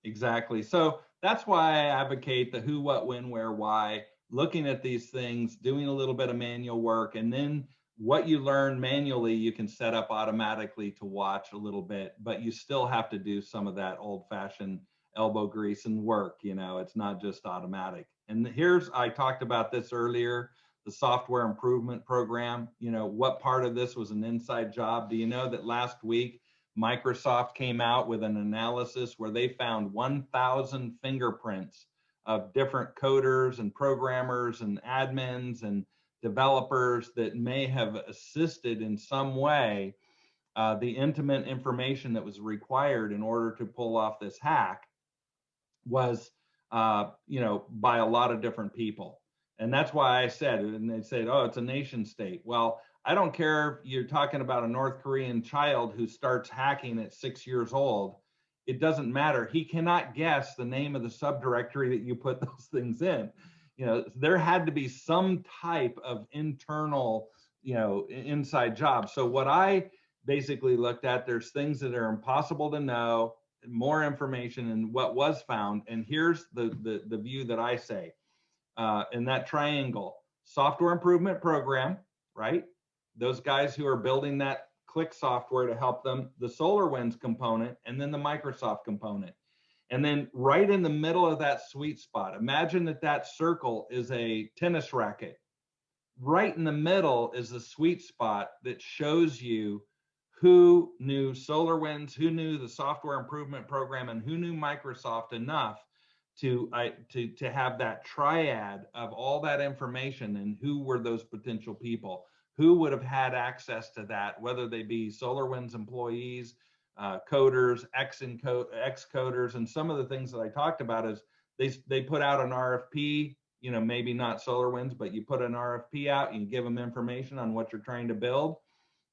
Exactly. So that's why I advocate the who, what, when, where, why. Looking at these things, doing a little bit of manual work, and then what you learn manually, you can set up automatically to watch a little bit, but you still have to do some of that old-fashioned elbow grease and work. It's not just automatic. And I talked about this earlier, the software improvement program. What part of this was an inside job? Do you know that last week Microsoft came out with an analysis where they found 1,000 fingerprints of different coders and programmers and admins and developers that may have assisted in some way the intimate information that was required in order to pull off this hack was, by a lot of different people. And that's why I said it. And they said, oh, it's a nation state. Well, I don't care if you're talking about a North Korean child who starts hacking at 6 years old. it doesn't matter. He cannot guess the name of the subdirectory that you put those things in. There had to be some type of internal, inside job. So what I basically looked at, there's things that are impossible to know, more information and what was found. And here's the view that I say, in that triangle: software improvement program, right? Those guys who are building that click software to help them, the SolarWinds component, and then the Microsoft component. And then right in the middle of that sweet spot, imagine that circle is a tennis racket. Right in the middle is the sweet spot that shows you who knew SolarWinds, who knew the software improvement program, and who knew Microsoft enough to have that triad of all that information, and who were those potential people, who would have had access to that, whether they be SolarWinds employees, coders, ex-coders. And some of the things that I talked about is they put out an RFP, maybe not SolarWinds, but you put an RFP out and you give them information on what you're trying to build.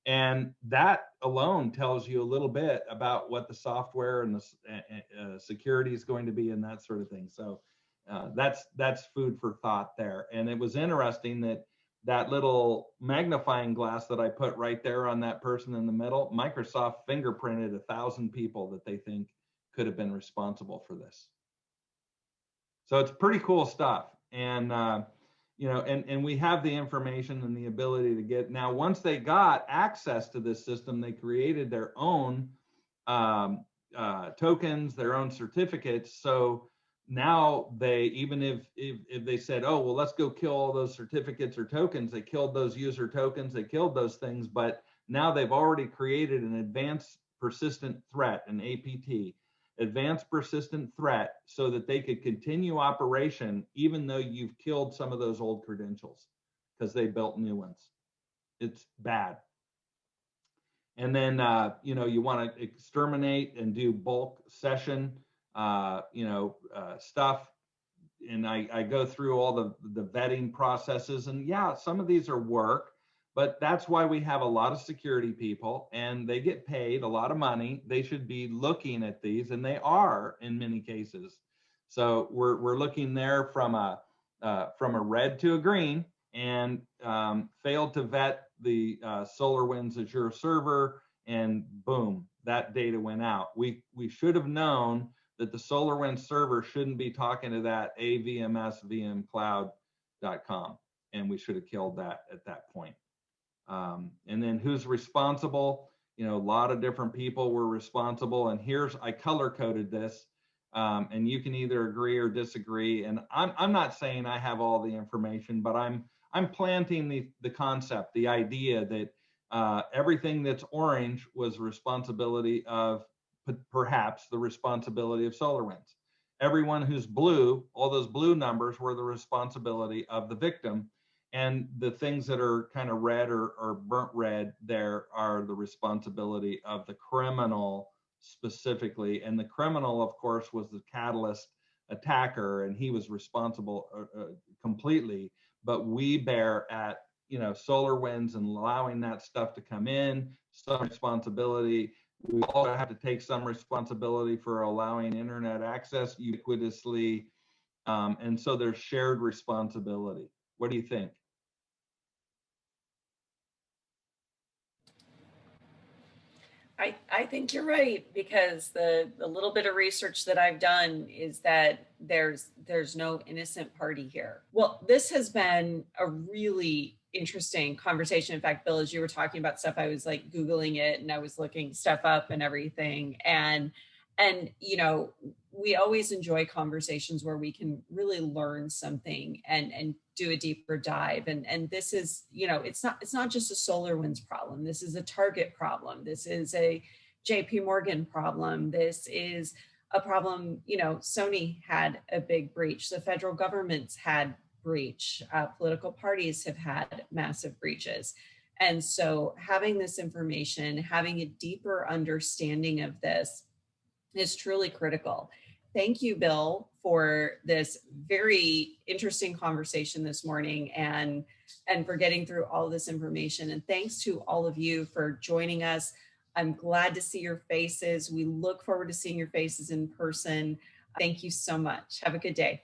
And that alone tells you a little bit about what the software and the security is going to be, and that sort of thing. So that's food for thought there. And it was interesting that little magnifying glass that I put right there on that person in the middle, Microsoft fingerprinted 1,000 people that they think could have been responsible for this. So it's pretty cool stuff. And and we have the information and the ability to get. Now, once they got access to this system, they created their own tokens, their own certificates. So now even if they said, oh, well, let's go kill all those certificates or tokens, they killed those user tokens, they killed those things, but now they've already created an advanced persistent threat, an APT, advanced persistent threat, so that they could continue operation even though you've killed some of those old credentials because they built new ones. It's bad. And then you want to exterminate and do bulk session stuff. And I go through all the vetting processes, and yeah, some of these are work, but that's why we have a lot of security people, and they get paid a lot of money. They should be looking at these, and they are in many cases. So we're looking there from a red to a green, and failed to vet the SolarWinds Azure server, and boom, that data went out. We should have known that the SolarWinds server shouldn't be talking to that avmsvmcloud.com, and we should have killed that at that point. And then who's responsible? A lot of different people were responsible. And I color coded this, and you can either agree or disagree. And I'm not saying I have all the information, but I'm planting the concept, the idea that everything that's orange was responsibility of perhaps the responsibility of SolarWinds. Everyone who's blue, all those blue numbers, were the responsibility of the victim. And the things that are kind of red or burnt red there are the responsibility of the criminal specifically. And the criminal, of course, was the Catalyst attacker, and he was responsible completely. But we bear at SolarWinds and allowing that stuff to come in some responsibility. We also have to take some responsibility for allowing internet access ubiquitously. And so there's shared responsibility. What do you think? I think you're right, because the little bit of research that I've done is that there's no innocent party here. Well, this has been a really interesting conversation. In fact, Bill, as you were talking about stuff, I was like Googling it and I was looking stuff up and everything. And we always enjoy conversations where we can really learn something and do a deeper dive. And this is, it's not just a SolarWinds problem. This is a Target problem. This is a JP Morgan problem. This is a problem, Sony had a big breach. The federal government's had breach. Political parties have had massive breaches. And so having this information, having a deeper understanding of this is truly critical. Thank you, Bill, for this very interesting conversation this morning and for getting through all this information. And thanks to all of you for joining us. I'm glad to see your faces. We look forward to seeing your faces in person. Thank you so much. Have a good day.